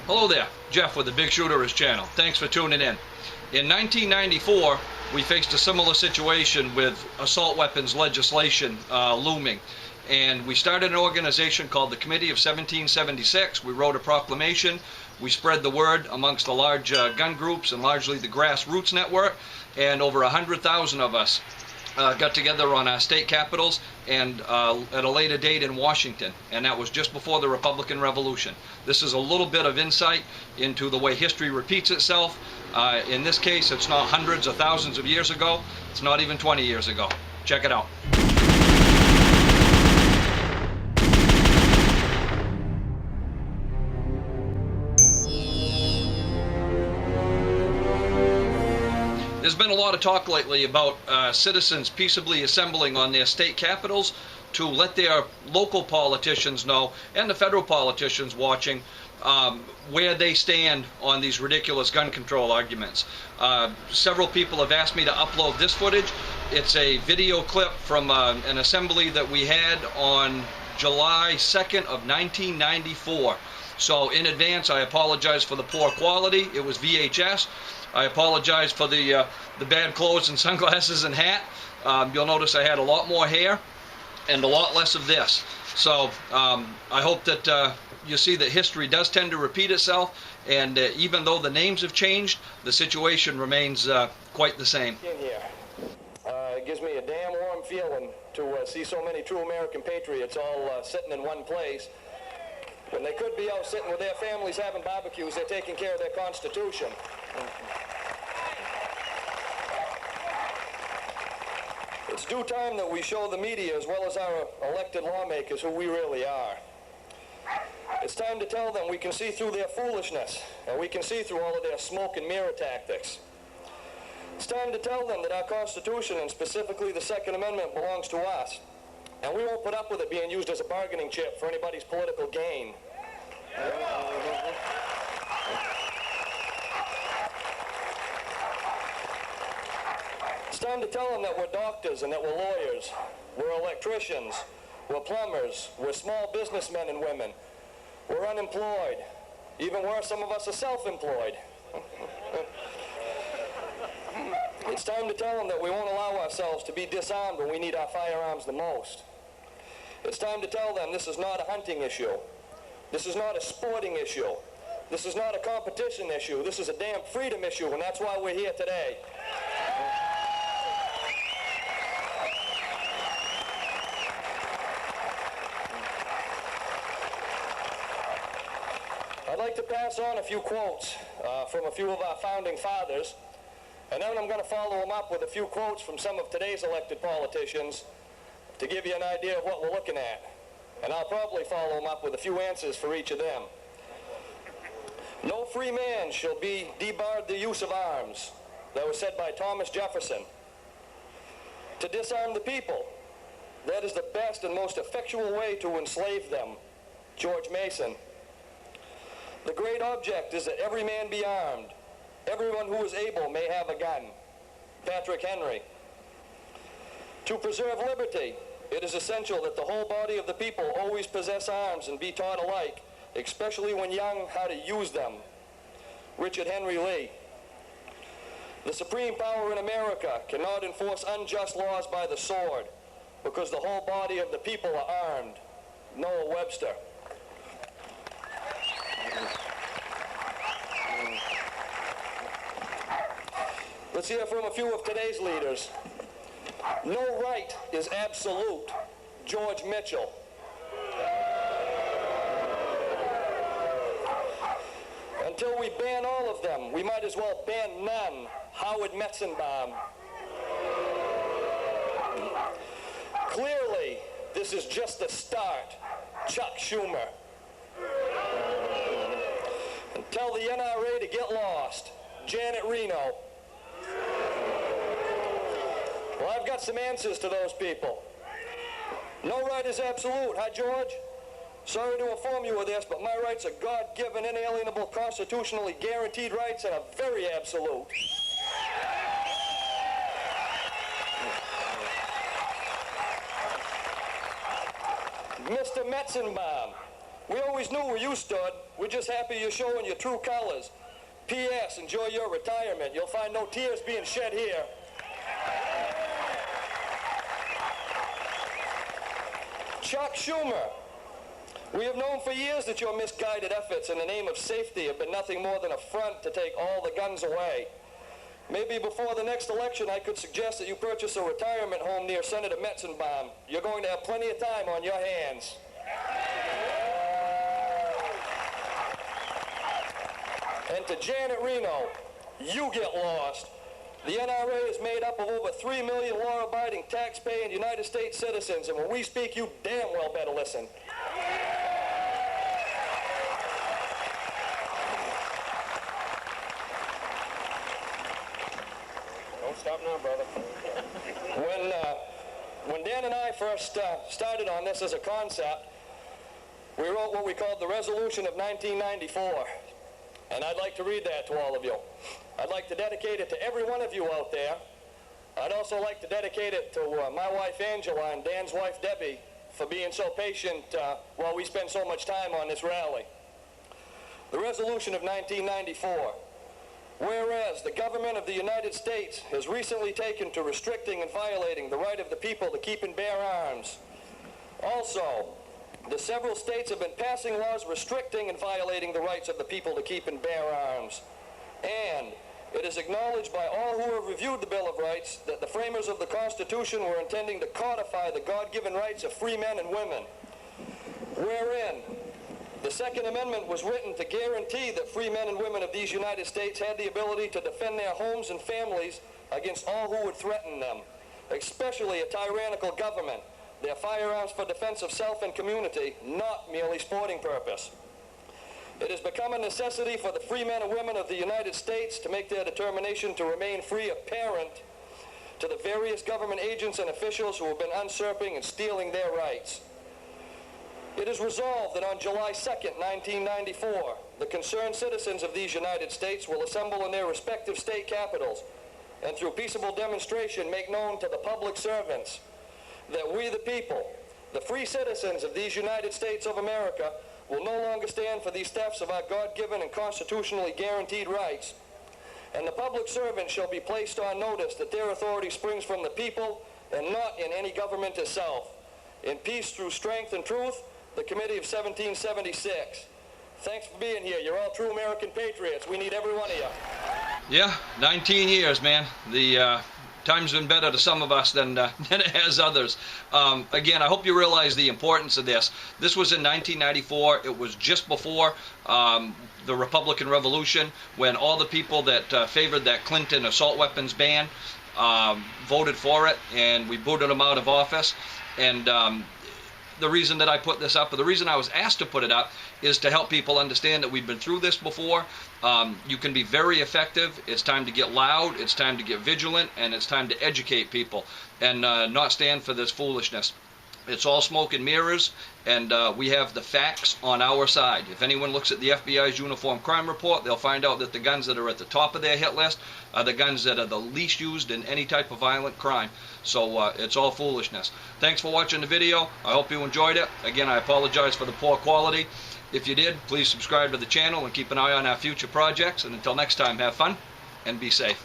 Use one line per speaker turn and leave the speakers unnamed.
Hello there, Jeff with the Bigshooterist channel. Thanks for tuning in. In 1994, we faced a similar situation with assault weapons legislation looming. And we started an organization called the Committee of 1776. We wrote a proclamation. We spread the word amongst the large gun groups and largely the grassroots network. And over 100,000 of us got together on our state capitals and at a later date in Washington, and that was just before the Republican Revolution. This is a little bit of insight into the way history repeats itself. In this case, it's not hundreds or thousands of years ago. It's not even 20 years ago. Check it out. There's been a lot of talk lately about citizens peaceably assembling on their state capitals to let their local politicians know, and the federal politicians watching, where they stand on these ridiculous gun control arguments. Several people have asked me to upload this footage. It's a video clip from an assembly that we had on July 2nd of 1994. So in advance, I apologize for the poor quality. It was VHS. I apologize for the bad clothes and sunglasses and hat. You'll notice I had a lot more hair and a lot less of this. So I hope that you see that history does tend to repeat itself, and even though the names have changed, the situation remains quite the same.
In here. It gives me a damn warm feeling to see so many true American patriots all sitting in one place. When they could be out sitting with their families having barbecues, they're taking care of their Constitution. It's due time that we show the media as well as our elected lawmakers who we really are. It's time to tell them we can see through their foolishness, and we can see through all of their smoke and mirror tactics. It's time to tell them that our Constitution, and specifically the Second Amendment, belongs to us. And we won't put up with it being used as a bargaining chip for anybody's political gain. It's time to tell them that we're doctors and that we're lawyers, we're electricians, we're plumbers, we're small businessmen and women, we're unemployed. Even worse, some of us are self-employed. It's time to tell them that we won't allow ourselves to be disarmed when we need our firearms the most. It's time to tell them this is not a hunting issue. This is not a sporting issue. This is not a competition issue. This is a damn freedom issue, and that's why we're here today. I'd like to pass on a few quotes from a few of our founding fathers, and then I'm going to follow them up with a few quotes from some of today's elected politicians to give you an idea of what we're looking at. And I'll probably follow them up with a few answers for each of them. No free man shall be debarred the use of arms. That was said by Thomas Jefferson. To disarm the people, that is the best and most effectual way to enslave them. George Mason. The great object is that every man be armed. Everyone who is able may have a gun. Patrick Henry. To preserve liberty, it is essential that the whole body of the people always possess arms and be taught alike, especially when young, how to use them. Richard Henry Lee. The supreme power in America cannot enforce unjust laws by the sword, because the whole body of the people are armed. Noah Webster. Let's hear from a few of today's leaders. No right is absolute. George Mitchell. Until we ban all of them, we might as well ban none. Howard Metzenbaum. Clearly, this is just the start. Chuck Schumer. And tell the NRA to get lost. Janet Reno. Well, I've got some answers to those people. No right is absolute, huh, George? Sorry to inform you of this, but my rights are God-given, inalienable, constitutionally guaranteed rights and are very absolute. Mr. Metzenbaum, we always knew where you stood. We're just happy you're showing your true colors. P.S. Enjoy your retirement. You'll find no tears being shed here. Chuck Schumer, we have known for years that your misguided efforts in the name of safety have been nothing more than a front to take all the guns away. Maybe before the next election I could suggest that you purchase a retirement home near Senator Metzenbaum. You're going to have plenty of time on your hands. And to Janet Reno, you get lost. The NRA is made up of over 3 million law-abiding, tax-paying United States citizens, and when we speak, you damn well better listen. Don't stop now, brother. When Dan and I first started on this as a concept, we wrote what we called the Resolution of 1994. And I'd like to read that to all of you. I'd like to dedicate it to every one of you out there. I'd also like to dedicate it to my wife Angela and Dan's wife Debbie for being so patient while we spend so much time on this rally. The Resolution of 1994. Whereas the government of the United States has recently taken to restricting and violating the right of the people to keep and bear arms. Also, the several states have been passing laws restricting and violating the rights of the people to keep and bear arms. And it is acknowledged by all who have reviewed the Bill of Rights that the framers of the Constitution were intending to codify the God-given rights of free men and women, wherein the Second Amendment was written to guarantee that free men and women of these United States had the ability to defend their homes and families against all who would threaten them, especially a tyrannical government. Their firearms for defense of self and community, not merely sporting purpose. It has become a necessity for the free men and women of the United States to make their determination to remain free apparent to the various government agents and officials who have been usurping and stealing their rights. It is resolved that on July 2nd, 1994, the concerned citizens of these United States will assemble in their respective state capitals and through peaceable demonstration make known to the public servants that we the people, the free citizens of these United States of America, will no longer stand for these thefts of our God-given and constitutionally guaranteed rights, and the public servant shall be placed on notice that their authority springs from the people and not in any government itself. In peace through strength and truth, the Committee of 1776. Thanks for being here. You're all true American patriots. We need every one of you.
Yeah, 19 years, man. The time's been better to some of us than it has others. Again, I hope you realize the importance of this. This was in 1994. It was just before the Republican Revolution, when all the people that favored that Clinton assault weapons ban voted for it, and we booted them out of office. And the reason that I put this up, or the reason I was asked to put it up, is to help people understand that we've been through this before. You can be very effective. It's time to get loud, it's time to get vigilant, and it's time to educate people and not stand for this foolishness. It's all smoke and mirrors, and we have the facts on our side. If anyone looks at the FBI's Uniform Crime Report, they'll find out that the guns that are at the top of their hit list are the guns that are the least used in any type of violent crime. So it's all foolishness. Thanks for watching the video. I hope you enjoyed it. Again, I apologize for the poor quality. If you did, please subscribe to the channel and keep an eye on our future projects. And until next time, have fun and be safe.